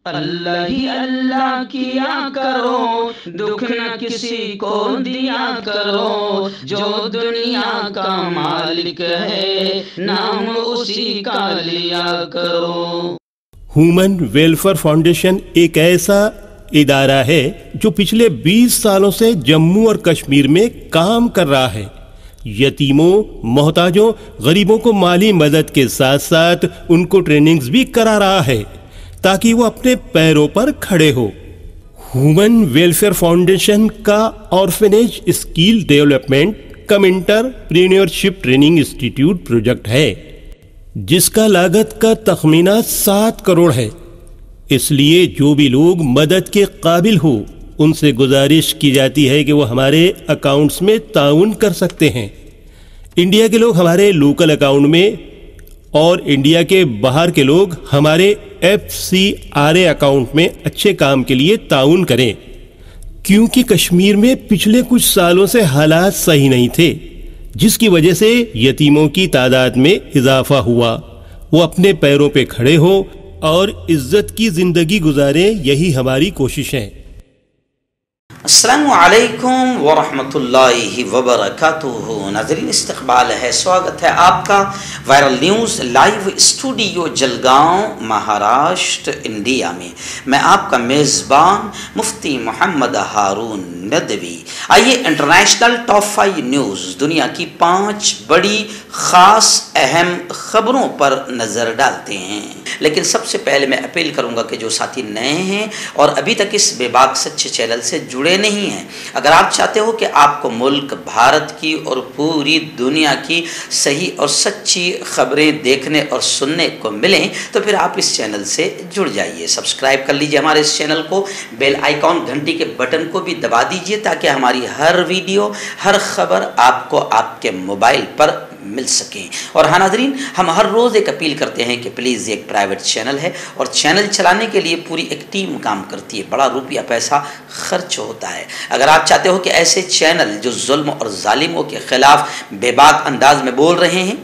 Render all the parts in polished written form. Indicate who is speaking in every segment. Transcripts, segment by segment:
Speaker 1: اللہ ہی اللہ کیا کرو، دکھ نہ کسی کو دیا کرو، جو دنیا کا مالک ہے نام اسی کا لیا کرو۔
Speaker 2: ہیومن ویلفیئر فاؤنڈیشن ایک ایسا ادارہ ہے جو پچھلے 20 سالوں سے جموں اور کشمیر میں کام کر رہا ہے۔ یتیموں، محتاجوں، غریبوں کو مالی مدد کے ساتھ ساتھ ان کو ٹریننگز بھی کرا رہا ہے تاکہ وہ اپنے پیروں پر کھڑے ہو۔ ہیومن ویلفیئر فاؤنڈیشن کا آرفنیج اسکل ڈیولپمنٹ کم انٹرپرینیورشپ ٹریننگ انسٹیٹیوٹ پروجیکٹ ہے جس کا لاگت کا تخمینہ 7 کروڑ ہے۔ اس لیے جو بھی لوگ مدد کے قابل ہو ان سے گزارش کی جاتی ہے کہ وہ ہمارے اکاؤنٹس میں تعاون کر سکتے ہیں۔ انڈیا کے لوگ ہمارے لوکل اکاؤنٹ میں اور انڈیا کے باہر کے لوگ ہمارے FCRA اکاؤنٹ میں اچھے کام کے لیے تعاون کریں، کیونکہ کشمیر میں پچھلے کچھ سالوں سے حالات صحیح نہیں تھے جس کی وجہ سے یتیموں کی تعداد میں اضافہ ہوا۔ وہ اپنے پیروں پہ کھڑے ہو اور عزت کی زندگی گزاریں، یہی ہماری کوشش ہے۔
Speaker 3: السلام علیکم ورحمۃ اللہ وبرکاتہ۔ ناظرین، استقبال ہے، سواگت ہے آپ کا viral news live studio Jalgaon, Maharashtra, India میں۔ میں آپ کا میزبان مفتی محمد ہارون ندوی۔ آئیے انٹرنیشنل ٹاپ 5 نیوز، دنیا کی 5 بڑی خاص اہم خبروں پر نظر ڈالتے ہیں۔ لیکن سب سے پہلے میں اپیل کروں گا کہ جو ساتھی نئے ہیں اور ابھی تک اس بے باک سچے چینل سے جڑے نہیں ہیں، اگر آپ چاہتے ہو کہ آپ کو ملک بھارت کی اور پوری دنیا کی صحیح اور سچی خبریں دیکھنے اور سننے کو ملیں تو پھر آپ اس چینل سے جڑ جائیے، سبسکرائب کر لیجئے ہمارے اس چینل کو، بیل آئیکن گھنٹی کے بٹن کو بھی دبا دیجئے تاکہ ہماری ہر ویڈیو، ہر خبر آپ کو آپ کے موبائل پر مل سکیں۔ اور ہاں ناظرین، ہم ہر روز ایک اپیل کرتے ہیں کہ پلیز یہ ایک پرائیویٹ چینل ہے اور چینل چلانے کے لیے پوری ایک ٹیم کام کرتی ہے، بڑا روپیہ پیسہ خرچ ہوتا ہے۔ اگر آپ چاہتے ہو کہ ایسے چینل جو ظلم اور ظالموں کے خلاف بے باک انداز میں بول رہے ہیں،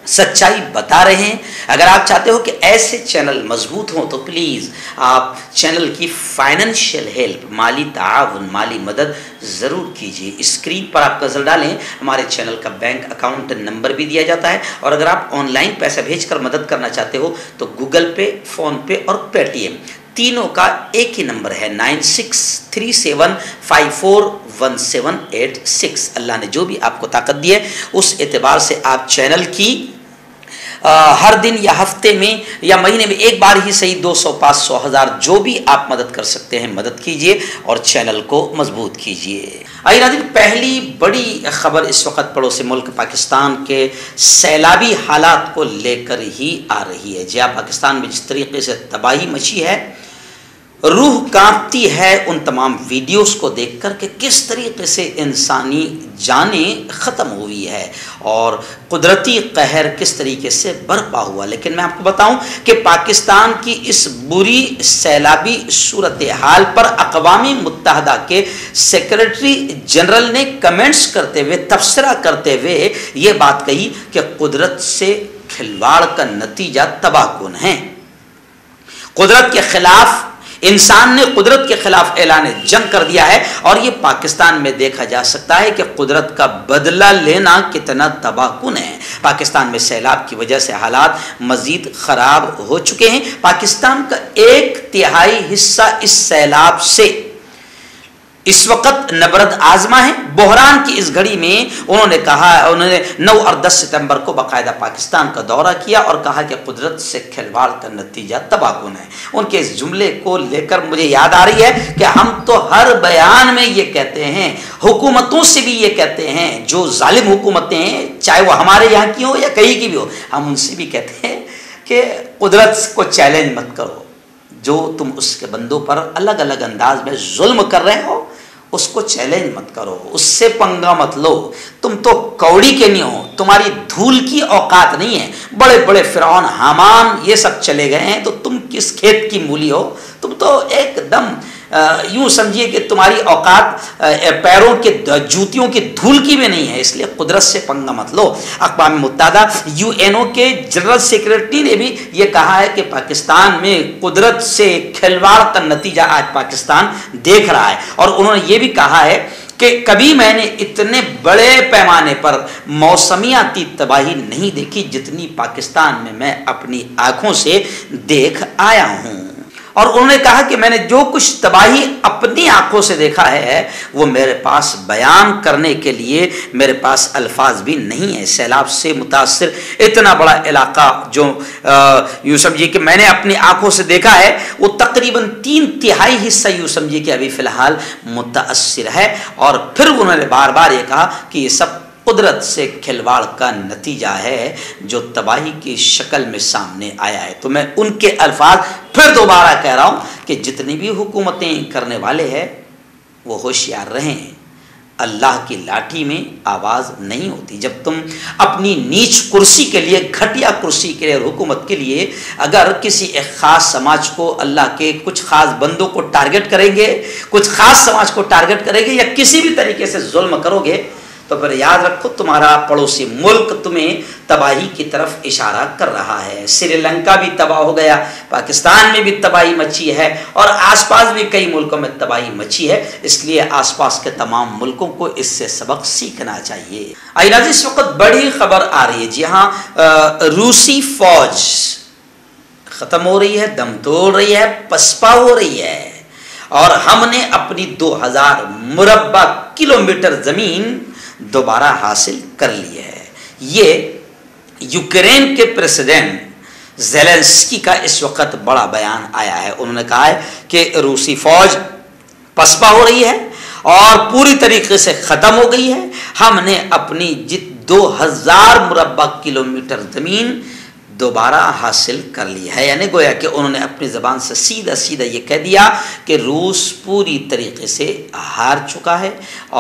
Speaker 3: سچائی بتا رہے ہیں، اگر آپ چاہتے ہو کہ ایسے چینل مضبوط ہوں تو پلیز آپ چینل کی فائنینشیل ہیلپ، مالی تعاون، مالی مدد ضرور کیجیے۔ اسکرین پر آپ نظر ڈالیں، ہمارے چینل کا بینک اکاؤنٹ نمبر بھی دیا جاتا ہے، اور اگر آپ آن لائن پیسہ بھیج کر مدد کرنا چاہتے ہو تو گوگل پے، فون پے اور پے ٹی ایم تینوں کا ایک ہی نمبر ہے 9637541786۔ اللہ نے جو بھی آپ کو طاقت دی ہے اس اعتبار سے آپ چینل کی ہر دن یا ہفتے میں یا مہینے میں ایک بار ہی صحیح 200، 500، 1000 جو بھی آپ مدد کر سکتے ہیں مدد کیجئے اور چینل کو مضبوط کیجئے۔ آئیے ناظرین، پہلی بڑی خبر اس وقت پڑوسی ملک پاکستان کے سیلابی حالات کو لے کر ہی آ رہی ہے۔ جی ہاں، پاکستان میں جس طریقے سے تباہی مچی ہے، روح کانپتی ہے ان تمام ویڈیوز کو دیکھ کر کہ کس طریقے سے انسانی جانیں ختم ہوئی ہے اور قدرتی قہر کس طریقے سے برپا ہوا۔ لیکن میں آپ کو بتاؤں کہ پاکستان کی اس بری سیلابی صورتحال پر اقوام متحدہ کے سیکریٹری جنرل نے کمنٹس کرتے ہوئے، تبصرہ کرتے ہوئے یہ بات کہی کہ قدرت سے کھلواڑ کا نتیجہ تباہ کن ہے۔ قدرت کے خلاف، انسان نے قدرت کے خلاف اعلان جنگ کر دیا ہے، اور یہ پاکستان میں دیکھا جا سکتا ہے کہ قدرت کا بدلہ لینا کتنا تباہ کن ہے۔ پاکستان میں سیلاب کی وجہ سے حالات مزید خراب ہو چکے ہیں۔ پاکستان کا 1/3 حصہ اس سیلاب سے اس وقت نبرد آزما ہے۔ بحران کی اس گھڑی میں انہوں نے 9 اور 10 ستمبر کو باقاعدہ پاکستان کا دورہ کیا اور کہا کہ قدرت سے کھلواڑ کا نتیجہ تباہ کن ہے۔ ان کے اس جملے کو لے کر مجھے یاد آ رہی ہے کہ ہم تو ہر بیان میں یہ کہتے ہیں، حکومتوں سے بھی یہ کہتے ہیں، جو ظالم حکومتیں ہیں چاہے وہ ہمارے یہاں کی ہو یا کہیں کی بھی ہو، ہم ان سے بھی کہتے ہیں کہ قدرت کو چیلنج مت کرو۔ جو تم اس کے بندوں پر الگ الگ انداز میں ظلم کر رہے ہو اس کو چیلنج مت کرو، اس سے پنگا مت لو۔ تم تو کوڑی کے نہیں ہو، تمہاری دھول کی اوقات نہیں ہے۔ بڑے بڑے فرعون، حامان، یہ سب چلے گئے ہیں تو تم کس کھیت کی مولی ہو؟ تم تو ایک دم یوں سمجھیے کہ تمہاری اوقات پیروں کے جوتیوں کی دھول کی بھی نہیں ہے، اس لیے قدرت سے پنگا مت لو۔ اقوام متحدہ UN کے جنرل سیکریٹری نے بھی یہ کہا ہے کہ پاکستان میں قدرت سے کھلواڑ کا نتیجہ آج پاکستان دیکھ رہا ہے، اور انہوں نے یہ بھی کہا ہے کہ کبھی میں نے اتنے بڑے پیمانے پر موسمیاتی تباہی نہیں دیکھی جتنی پاکستان میں اپنی آنکھوں سے دیکھ آیا ہوں۔ اور انہوں نے کہا کہ میں نے جو کچھ تباہی اپنی آنکھوں سے دیکھا ہے وہ میرے پاس بیان کرنے کے لیے میرے پاس الفاظ بھی نہیں ہے۔ سیلاب سے متاثر اتنا بڑا علاقہ جو یوں سمجھیے کہ میں نے اپنی آنکھوں سے دیکھا ہے، وہ تقریباً 3/3 حصہ یوں سمجھیے کہ ابھی فی الحال متاثر ہے۔ اور پھر انہوں نے بار بار یہ کہا کہ یہ سب قدرت سے کھلواڑ کا نتیجہ ہے جو تباہی کی شکل میں سامنے آیا ہے۔ تو میں ان کے الفاظ پھر دوبارہ کہہ رہا ہوں کہ جتنی بھی حکومتیں کرنے والے ہیں وہ ہوشیار رہیں، اللہ کی لاٹھی میں آواز نہیں ہوتی۔ جب تم اپنی نیچ کرسی کے لیے، گھٹیا کرسی کے لیے، حکومت کے لیے اگر کسی ایک خاص سماج کو، اللہ کے کچھ خاص بندوں کو ٹارگٹ کریں گے، کچھ خاص سماج کو ٹارگٹ کریں گے، یا کسی بھی طریقے سے ظلم کرو گے، تو پھر یاد رکھو تمہارا پڑوسی ملک تمہیں تباہی کی طرف اشارہ کر رہا ہے۔ سری لنکا بھی تباہ ہو گیا، پاکستان میں بھی تباہی مچی ہے، اور آس پاس بھی کئی ملکوں میں تباہی مچی ہے۔ اس لیے آس پاس کے تمام ملکوں کو اس سے سبق سیکھنا چاہیے۔ آئینہ اس وقت بڑی خبر آ رہی ہے، جی ہاں، روسی فوج ختم ہو رہی ہے، دم توڑ رہی ہے، پسپا ہو رہی ہے، اور ہم نے اپنی 2000 مربع کلومیٹر زمین دوبارہ حاصل کر لی ہے۔ یہ یوکرین کے پریزیڈنٹ زیلنسکی کا اس وقت بڑا بیان آیا ہے۔ انہوں نے کہا ہے کہ روسی فوج پسپا ہو رہی ہے اور پوری طریقے سے ختم ہو گئی ہے۔ ہم نے اپنی 2000 مربع کلومیٹر زمین دوبارہ حاصل کر لی ہے، یعنی گویا کہ انہوں نے اپنی زبان سے سیدھا سیدھا یہ کہہ دیا کہ روس پوری طریقے سے ہار چکا ہے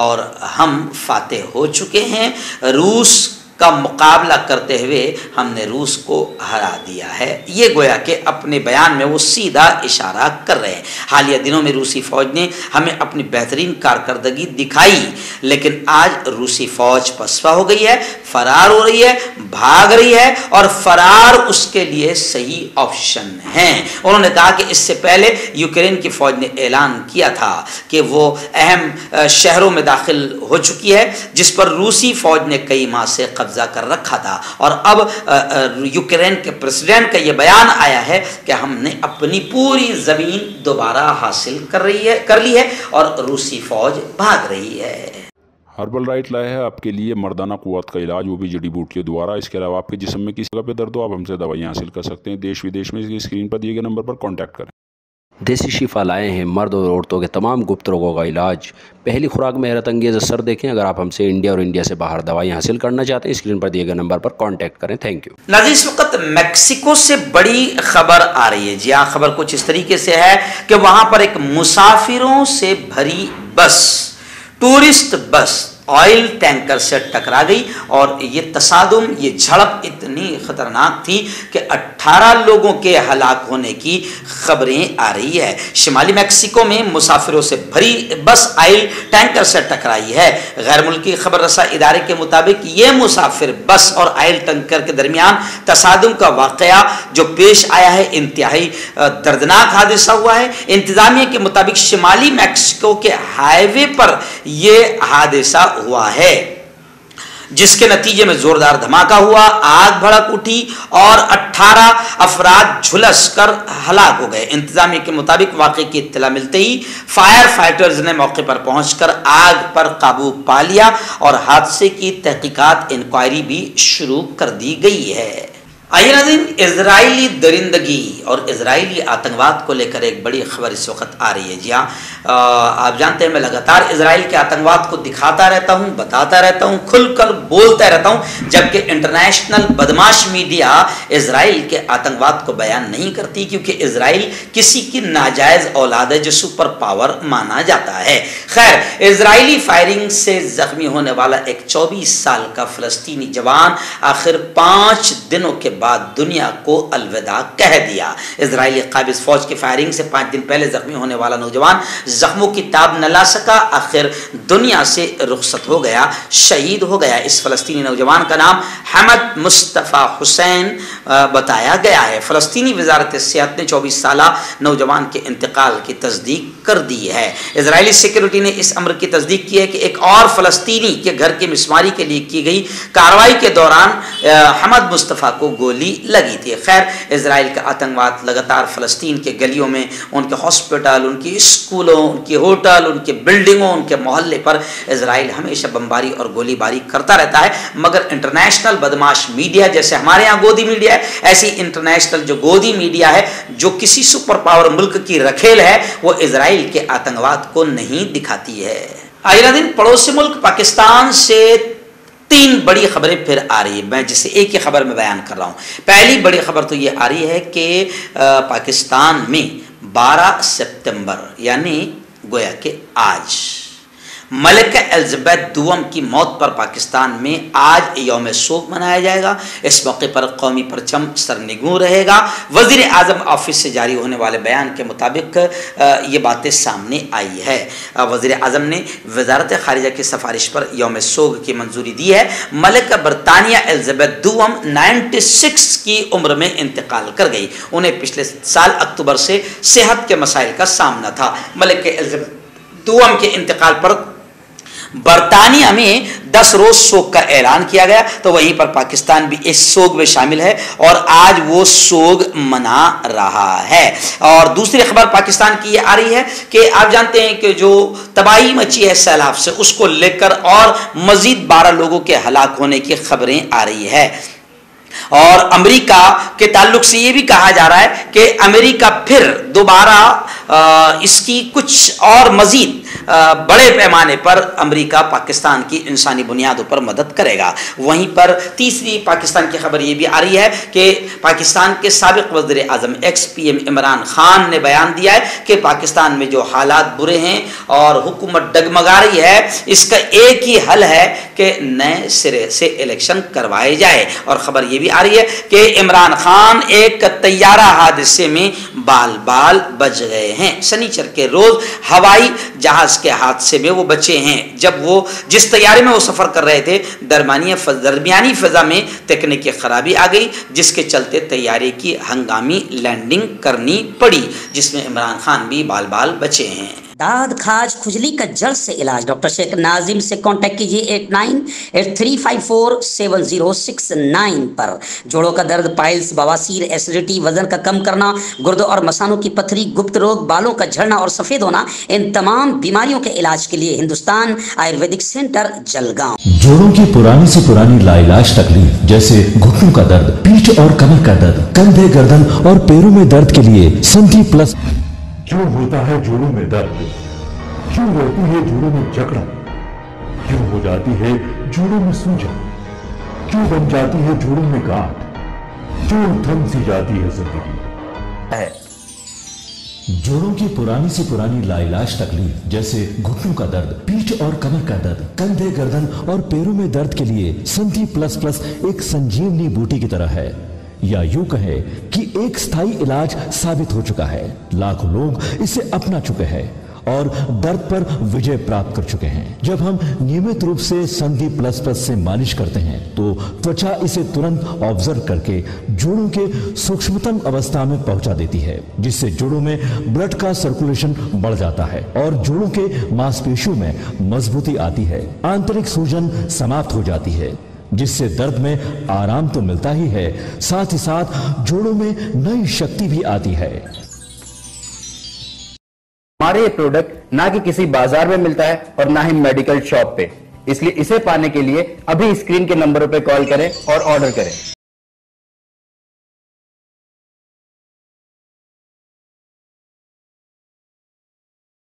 Speaker 3: اور ہم فاتح ہو چکے ہیں۔ روس کا مقابلہ کرتے ہوئے ہم نے روس کو ہرا دیا ہے۔ یہ گویا کہ اپنے بیان میں وہ سیدھا اشارہ کر رہے ہیں۔ حالیہ دنوں میں روسی فوج نے ہمیں اپنی بہترین کارکردگی دکھائی، لیکن آج روسی فوج پسپا ہو گئی ہے، فرار ہو رہی ہے، بھاگ رہی ہے، اور فرار اس کے لیے صحیح آپشن ہے۔ انہوں نے کہا کہ اس سے پہلے یوکرین کی فوج نے اعلان کیا تھا کہ وہ اہم شہروں میں داخل ہو چکی ہے جس پر روسی فوج نے کئی ماہ سے قبضہ کر رکھا تھا، اور اب یوکرین کے پریزیڈنٹ کا یہ بیان آیا ہے کہ ہم نے اپنی پوری زمین دوبارہ حاصل کر لی ہے اور روسی فوج بھاگ رہی ہے۔
Speaker 4: ہربل رائٹ لائے ہے آپ کے لیے مردانہ قوت کا علاج، وہ بھی جڑی بوٹیوں دوارا۔ اس کے علاوہ آپ کے جسم میں کسی جگہ پہ درد ہو آپ ہم سے دوائیاں حاصل کر سکتے ہیں۔ دیش ودیش میں اسکرین پر دیے گئے نمبر پر کانٹیکٹ کریں۔
Speaker 5: دیسی شفا لائے ہیں مرد اور عورتوں کے تمام گپت روگوں کا علاج۔ پہلی خوراک میں حیرت انگیز اثر دیکھیں۔ اگر آپ ہم سے انڈیا اور انڈیا سے باہر دوائیاں حاصل کرنا چاہتے ہیں، اسکرین پر دیے گئے نمبر پر کانٹیکٹ کریں۔ Thank you.
Speaker 3: ناظرین، اس وقت میکسیکو سے بڑی خبر آ رہی ہے۔ جی ہاں، خبر کچھ اس طریقے سے ہے کہ وہاں پر ایک مسافروں سے بھری بس، ٹورسٹ بس، آئل ٹینکر سے ٹکرا گئی، اور یہ تصادم، یہ جھڑپ اتنی خطرناک تھی کہ 18 لوگوں کے ہلاک ہونے کی خبریں آ رہی ہے۔ شمالی میکسیکو میں مسافروں سے بھری بس آئل ٹینکر سے ٹکرائی ہے۔ غیر ملکی خبر رساں ادارے کے مطابق یہ مسافر بس اور آئل ٹینکر کے درمیان تصادم کا واقعہ جو پیش آیا ہے انتہائی دردناک حادثہ ہوا ہے۔ انتظامیہ کے مطابق شمالی میکسیکو کے ہائی وے پر یہ حادثہ ہوا ہے، جس کے نتیجے میں زوردار دھماکہ ہوا، آگ بھڑک اٹھی اور 18 افراد جھلس کر ہلاک ہو گئے۔ انتظامیہ کے مطابق واقعے کی اطلاع ملتے ہی فائر فائٹرز نے موقع پر پہنچ کر آگ پر قابو پا لیا اور حادثے کی تحقیقات، انکوائری بھی شروع کر دی گئی ہے۔ آئیے ناظرین، اسرائیلی درندگی اور اسرائیلی آتنکواد کو لے کر ایک بڑی خبر اس وقت آ رہی ہے۔ جی ہاں، آپ جانتے ہیں میں لگاتار اسرائیل کے آتنکواد کو دکھاتا رہتا ہوں، بتاتا رہتا ہوں، کھل کر بولتا رہتا ہوں، جبکہ انٹرنیشنل بدماش میڈیا اسرائیل کے آتنکواد کو بیان نہیں کرتی، کیونکہ اسرائیل کسی کی ناجائز اولاد ہے جو سپر پاور مانا جاتا ہے۔ خیر، اسرائیلی فائرنگ سے زخمی ہونے والا ایک 24 سال کا فلسطینی جوان آخر 5 دنوں کے بعد دنیا کو الوداع کہہ دیا۔ اسرائیلی قابض فوج کی فائرنگ سے 5 دن پہلے زخمی ہونے والا نوجوان زخموں کی تاب نہ لا سکا، آخر دنیا سے رخصت ہو گیا، شہید ہو گیا۔ اس فلسطینی نوجوان کا نام حمد مصطفیٰ حسین بتایا گیا ہے۔ فلسطینی وزارت صحت نے 24 سالہ نوجوان کے انتقال کی تصدیق کر دی ہے۔ اسرائیلی سیکیورٹی نے اس امر کی تصدیق کی ہے کہ ایک اور فلسطینی کے گھر کی مسماری کے لیے کی گئی کارروائی کے دوران حمد مصطفیٰ کو گولی لگی تھی۔ خیر، اسرائیل کا آتنکواد لگاتار فلسطین کے گلیوں میں، ان کے ہاسپٹل، ان کی اسکولوں، ان کی ہوٹل، ان کے بلڈنگوں، ان کے محلے پر اسرائیل ہمیشہ بمباری اور گولی باری کرتا رہتا ہے، مگر انٹرنیشنل بدماش میڈیا، جیسے ہمارے یہاں گودی میڈیا ہے، ایسی انٹرنیشنل جو گودی میڈیا ہے، جو کسی سپر پاور ملک کی رکھیل ہے، وہ اسرائیل کے آتنکواد کو نہیں دکھاتی ہے۔ آئندہ دن پڑوسی ملک پاکستان سے 3 بڑی خبریں پھر آ رہی ہیں، میں جسے ایک ہی خبر میں بیان کر رہا ہوں۔ پہلی بڑی خبر تو یہ آ رہی ہے کہ پاکستان میں 12 سپتمبر یعنی گویا کہ آج ملکہ الزبیتھ دوم کی موت پر پاکستان میں آج یوم سوگ منایا جائے گا۔ اس موقع پر قومی پرچم سرنگوں رہے گا۔ وزیر اعظم آفس سے جاری ہونے والے بیان کے مطابق یہ باتیں سامنے آئی ہے۔ وزیر اعظم نے وزارت خارجہ کی سفارش پر یوم سوگ کی منظوری دی ہے۔ ملکہ برطانیہ الزبیتھ دوم 96 کی عمر میں انتقال کر گئی۔ انہیں پچھلے سال اکتوبر سے صحت کے مسائل کا سامنا تھا۔ ملکہ الزبیتھ دوم کے انتقال پر برطانیہ میں 10 روز سوگ کا اعلان کیا گیا، تو وہیں پر پاکستان بھی اس سوگ میں شامل ہے اور آج وہ سوگ منا رہا ہے۔ اور دوسری خبر پاکستان کی یہ آ رہی ہے کہ آپ جانتے ہیں کہ جو تباہی مچی ہے سیلاب سے، اس کو لے کر اور مزید 12 لوگوں کے ہلاک ہونے کی خبریں آ رہی ہے۔ اور امریکہ کے تعلق سے یہ بھی کہا جا رہا ہے کہ امریکہ پھر دوبارہ اس کی کچھ اور مزید بڑے پیمانے پر امریکہ پاکستان کی انسانی بنیادوں پر مدد کرے گا۔ وہیں پر تیسری پاکستان کی خبر یہ بھی آ رہی ہے کہ پاکستان کے سابق وزیر اعظم ex P M Imran Khan نے بیان دیا ہے کہ پاکستان میں جو حالات برے ہیں اور حکومت ڈگمگا رہی ہے، اس کا ایک ہی حل ہے کہ نئے سرے سے الیکشن کروائے جائے۔ اور خبر یہ بھی آ رہی ہے کہ عمران خان ایک طیارہ حادثے میں بال بال بچ گئے ہیں۔ سنیچر کے روز ہوائی جہاز کے حادثے میں وہ بچے ہیں جب وہ جس طیارے میں وہ سفر کر رہے تھے درمیانی فضا میں تکنیکی خرابی آ گئی، جس کے چلتے طیارے کی ہنگامی لینڈنگ کرنی پڑی، جس میں عمران خان بھی بال بال بچے ہیں۔
Speaker 6: داد کھاج کھجلی کا جلد سے علاج ڈاکٹر شیخ ناظم سے کانٹیکٹ کیجیے 8983547069 پر۔ جوڑوں کا درد، پائلز، بواسیر، ایسیڈیٹی، وزن کا کم کرنا، گردوں اور مثانوں کی پتھری، گپت روگ، بالوں کا جھڑنا اور سفید ہونا، ان تمام بیماریوں کے علاج کے لیے ہندوستان آیورویدک سینٹر جلگاؤں۔
Speaker 7: جوڑوں کی پرانی سے پرانی لا علاج تکلیف جیسے گھٹنوں کا درد، پیٹھ اور کمر کا درد، کندھے، گردن اور پیروں میں درد کے لیے سنٹی پلس۔
Speaker 8: کیوں ہوتا ہے جوڑوں میں درد؟ کیوں ہوتی ہے جوڑوں میں جکڑن؟ کیوں ہو جاتی ہے جوڑوں میں سوجن؟ کیوں بن جاتی ہے جوڑوں میں گاٹھ؟ کیوں تھم سی جاتی ہے زندگی؟
Speaker 7: جوڑوں کی پرانی سے پرانی لا علاج تکلیف جیسے گھٹنوں کا درد، پیٹھ اور کمر کا درد، کندھے، گردن اور پیروں میں درد کے لیے سنٹی پلس پلس ایک سنجیونی بوٹی کی طرح ہے، یا یوں کہے کہ ایک ستھائی علاج ثابت ہو چکا ہے۔ لاکھوں لوگ اسے اپنا چکے ہیں اور درد پر وجے پراپت کر چکے ہیں۔ جب ہم نیمت روپ سے سندھی پلس پلس سے مالش کرتے ہیں تو توچا اسے ترنت آبزرو کر کے جوڑوں کے سوکشمتم اوستھا میں پہنچا دیتی ہے، جس سے جوڑوں میں بلڈ کا سرکولیشن بڑھ جاتا ہے اور جوڑوں کے ماس پیشیوں میں مضبوطی آتی ہے، آنترک سوجن سماپت ہو جاتی ہے، جس سے درد میں آرام تو ملتا ہی ہے، ساتھ ہی ساتھ جوڑوں میں نئی شکتی بھی آتی ہے۔
Speaker 9: ہمارے یہ پروڈکٹ نہ کہ کسی بازار میں ملتا ہے اور نہ ہی میڈیکل شاپ پہ، اس لیے اسے پانے کے لیے ابھی اسکرین کے نمبروں پہ کال کریں اور آرڈر کریں۔